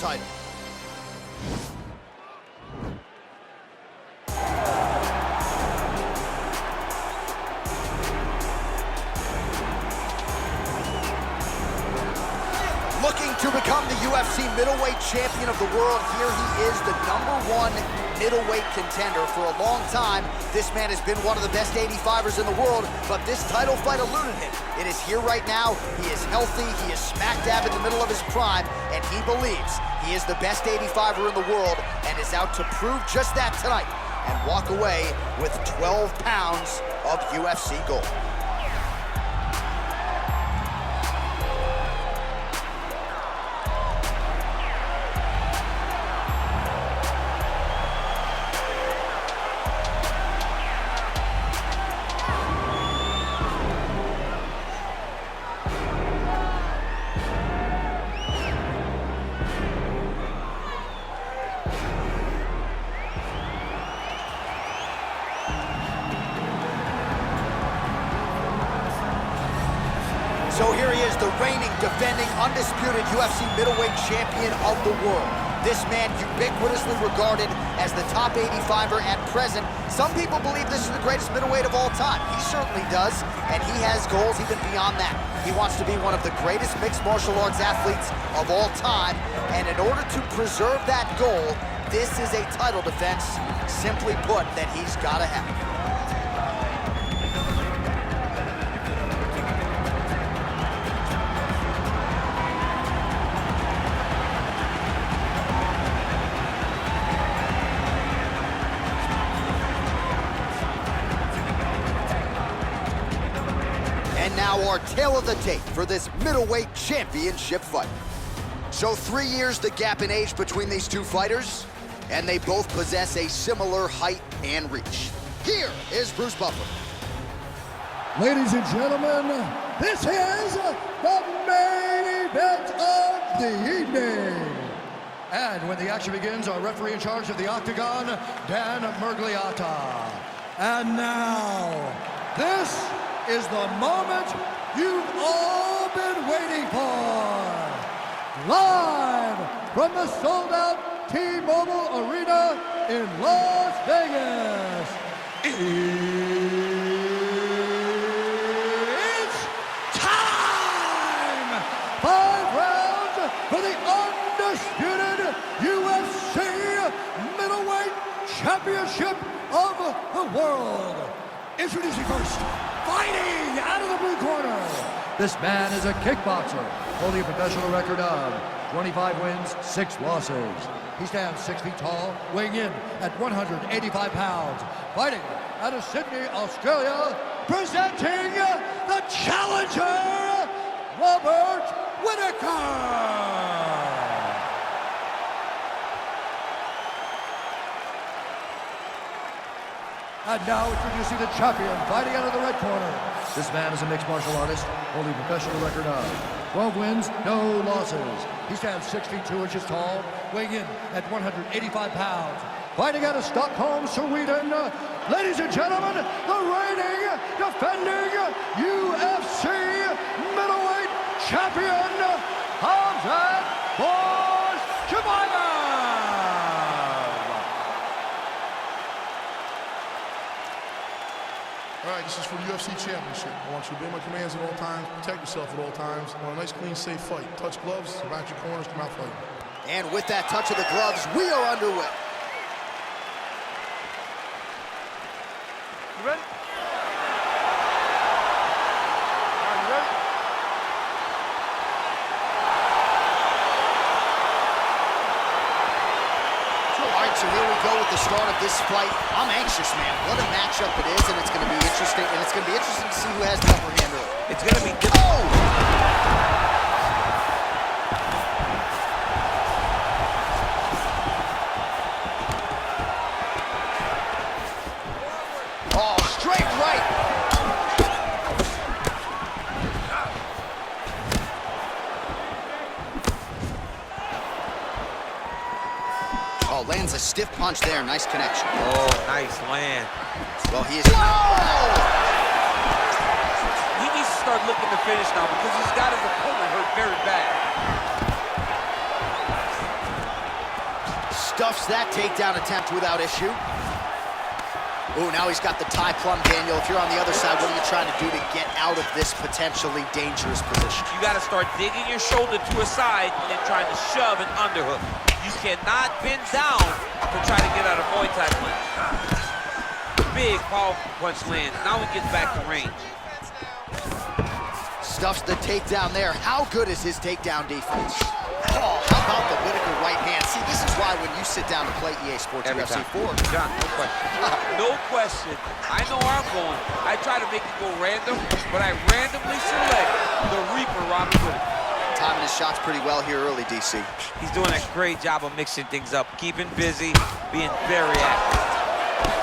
title. Looking to become the UFC middleweight champion of the world, here he is, the #1 middleweight contender. For a long time, this man has been one of the best 85ers in the world, but this title fight eluded him. It is here right now. He is healthy, he is smack dab in the middle of his prime, and he believes he is the best 85er in the world and is out to prove just that tonight and walk away with 12 pounds of UFC gold. So here he is, the reigning, defending, undisputed UFC middleweight champion of the world. This man ubiquitously regarded as the top 85er at present. Some people believe this is the greatest middleweight of all time. He certainly does, and he has goals even beyond that. He wants to be one of the greatest mixed martial arts athletes of all time, and in order to preserve that goal, this is a title defense, simply put, that he's got to have. And now our tale of the tape for this middleweight championship fight. So 3 years the gap in age between these two fighters, and they both possess a similar height and reach. Here is Bruce Buffer. Ladies and gentlemen, this is the main event of the evening. And when the action begins, our referee in charge of the Octagon, Dan Murgliata. And now, this is the moment you've all been waiting for. Live from the sold-out T-Mobile Arena in Las Vegas. It's time! 5 rounds for the undisputed UFC middleweight championship of the world. Introducing first, fighting out of the blue corner. This man is a kickboxer, holding a professional record of 25 wins, 6 losses. He stands 6 feet tall, weighing in at 185 pounds. Fighting out of Sydney, Australia, presenting the challenger, Robert Uittakер. And now introducing the champion, fighting out of the red corner. This man is a mixed martial artist, holding a professional record of 12 wins, no losses. He stands 6 feet 2 inches tall, weighing in at 185 pounds. Fighting out of Stockholm, Sweden, ladies and gentlemen, the reigning, defending UFC middleweight champion, Hamzat Chimaев. All right, this is for the UFC Championship. I want you to obey my commands at all times, protect yourself at all times. I want a nice, clean, safe fight. Touch gloves, surround your corners, come out fighting. And with that touch of the gloves, we are underway. You ready? So here we go with the start of this fight. I'm anxious, man. What a matchup it is, and it's going to be interesting. And it's going to be interesting to see who has the upper hand early. It's going to be good. Oh, straight right. Oh, lands a stiff punch there. Nice connection. Oh, nice land. Well, he is... Whoa! He needs to start looking to finish now because he's got his opponent hurt very bad. Stuffs that takedown attempt without issue. Ooh, now he's got the tie plum, Daniel. If you're on the other side, what are you trying to do to get out of this potentially dangerous position? You got to start digging your shoulder to a side and then trying to shove an underhook. You cannot bend down to try to get out of Muay Thai punch. Big, powerful punch lands. Now he gets back to range. Stuffs the takedown there. How good is his takedown defense? Oh, how about the Uittacke right hand? See, this is why when you sit down to play EA Sports UFC 4. John, no question. No question. I know where I'm going. I try to make it go random, but I randomly select the Reaper, Robert Uittacke. Timing his shots pretty well here early, DC. He's doing a great job of mixing things up, keeping busy, being very active.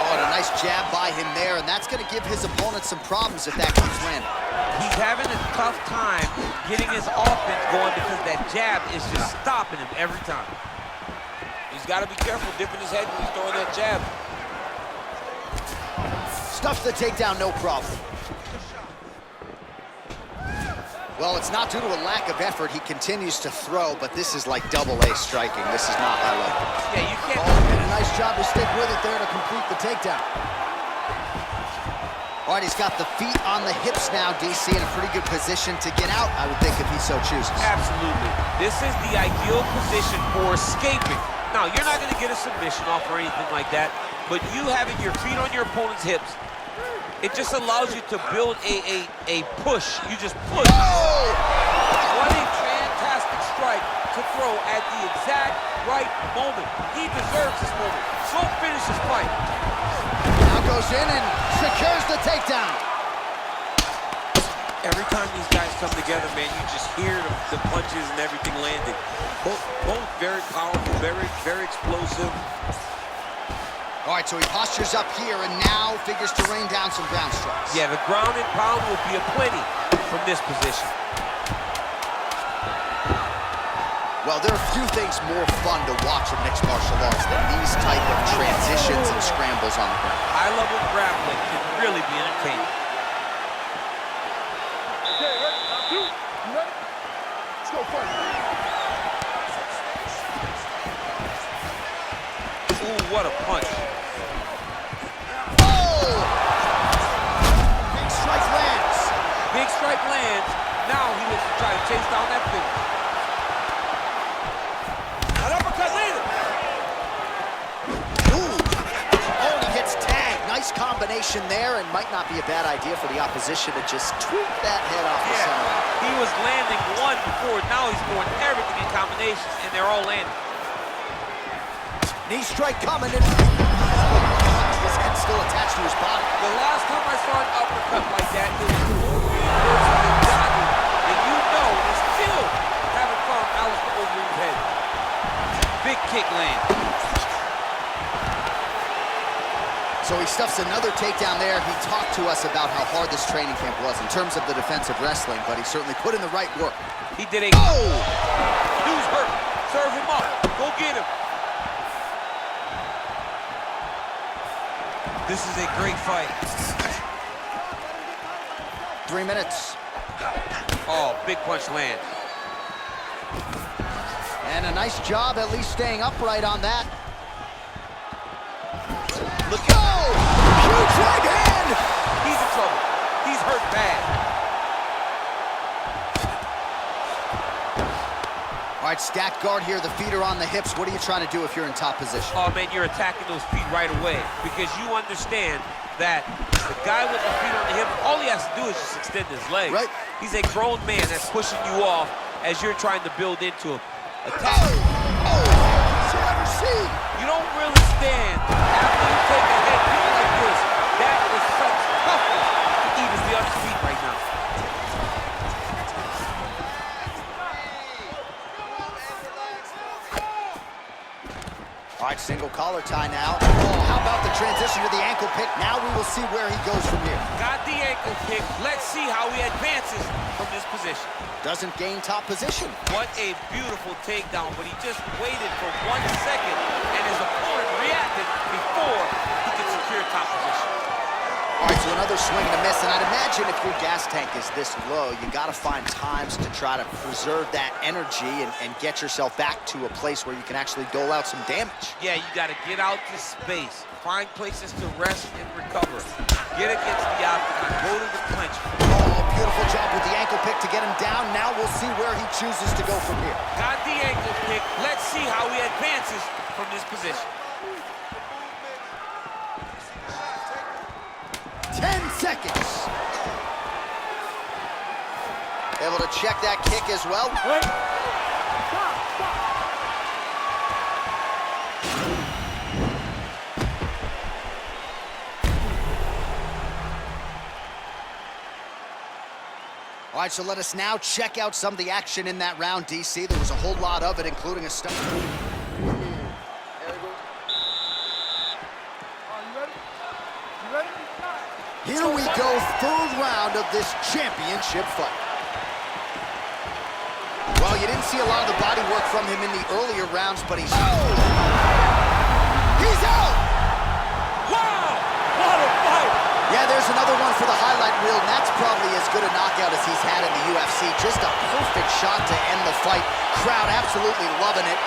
Oh, and a nice jab by him there, and that's going to give his opponent some problems if that keeps landing. He's having a tough time getting his offense going because that jab is just stopping him every time. He's got to be careful dipping his head when he's throwing that jab. Stuffs the takedown, no problem. Well, it's not due to a lack of effort. He continues to throw, but this is like double-A striking. This is not high level. Yeah, you can't. Oh, and a nice job to stick with it there to complete the takedown. All right, he's got the feet on the hips now, DC, in a pretty good position to get out, I would think, if he so chooses. Absolutely. This is the ideal position for escaping. Now, you're not going to get a submission off or anything like that, but you having your feet on your opponent's hips, it just allows you to build a push. You just push. Oh! What a fantastic strike to throw at the exact right moment. He deserves this moment. So finish his fight. Now goes in and secures the takedown. Every time these guys come together, man, you just hear the punches and everything landing. Both very powerful, very explosive. All right, so he postures up here and now figures to rain down some ground strikes. Yeah, the ground and pound will be aplenty from this position. Well, there are few things more fun to watch in mixed martial arts than these type of transitions and scrambles on the ground. High-level grappling can really be entertaining. Okay, ready? Round two. You ready? Let's go first. Ooh, what a punch. Oh! Big strike lands. Big strike lands. Now he looks to try to chase down that finish. An uppercut later. Ooh. Oh, and he gets tagged. Nice combination there, and might not be a bad idea for the opposition to just tweak that head off the center. He was landing one before. Now he's throwing everything in combinations, and they're all landing. Knee strike coming in. His head still attached to his body. The last time I saw an uppercut like that, it was versus Johnny, and you know they still haven't found Alistair Overeem's head. Big kick land. So he stuffs another takedown there. He talked to us about how hard this training camp was in terms of the defensive wrestling, but he certainly put in the right work. He did a... Oh! Dude's hurt. Serve him up. Go get him. This is a great fight. 3 minutes. Oh, big punch land. And a nice job at least staying upright on that. Look at Huge right hand! He's in trouble. He's hurt bad. All right, stacked guard here. The feet are on the hips. What are you trying to do if you're in top position? Oh, man, you're attacking those feet right away because you understand that the guy with the feet on the hip, all he has to do is just extend his legs. Right. He's a grown man that's pushing you off as you're trying to build into him. Attack. Oh! Survivor C! You don't really stand after you take a head kick like this. That is such toughness to even be on his feet right now. All right, single collar tie now. Oh, how about the transition to the ankle pick? Now we will see where he goes from here. Got the ankle kick. Let's see how he advances from this position. Doesn't gain top position. What a beautiful takedown, but he just waited for 1 second, and his opponent reacted before he could secure top position. All right, so another swing and a miss, and I'd imagine if your gas tank is this low, you got to find times to try to preserve that energy and get yourself back to a place where you can actually dole out some damage. Yeah, you got to get out to space, find places to rest and recover. Get against the octagon, go to the clinch. Oh, beautiful job with the ankle pick to get him down. Now we'll see where he chooses to go from here. Got the ankle pick. Let's see how he advances from this position. 10 seconds. Able to check that kick as well. All right, so let us now check out some of the action in that round, DC. There was a whole lot of it, including a stunt. Here we go, third round of this championship fight. Well, you didn't see a lot of the body work from him in the earlier rounds, but he's... Oh! He's out! Wow! What a fight! Yeah, there's another one for the highlight reel, and that's probably as good a knockout as he's had in the UFC. Just a perfect shot to end the fight. Crowd absolutely loving it.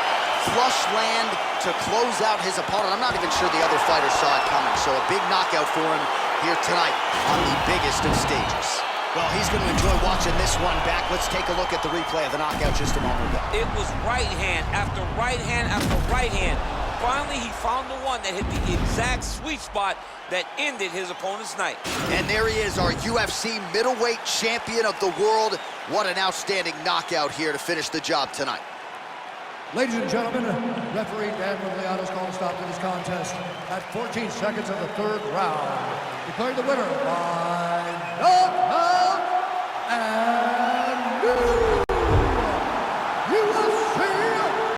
Flush land to close out his opponent. I'm not even sure the other fighter saw it coming, so a big knockout for him here tonight on the biggest of stages. Well, he's going to enjoy watching this one back. Let's take a look at the replay of the knockout just a moment ago. It was right hand after right hand after right hand. Finally, he found the one that hit the exact sweet spot that ended his opponent's night. And there he is, our UFC middleweight champion of the world. What an outstanding knockout here to finish the job tonight. Ladies and gentlemen, referee Dan Migliato's called a stop to this contest at 14 seconds of the third round. Declaring the winner by knockout.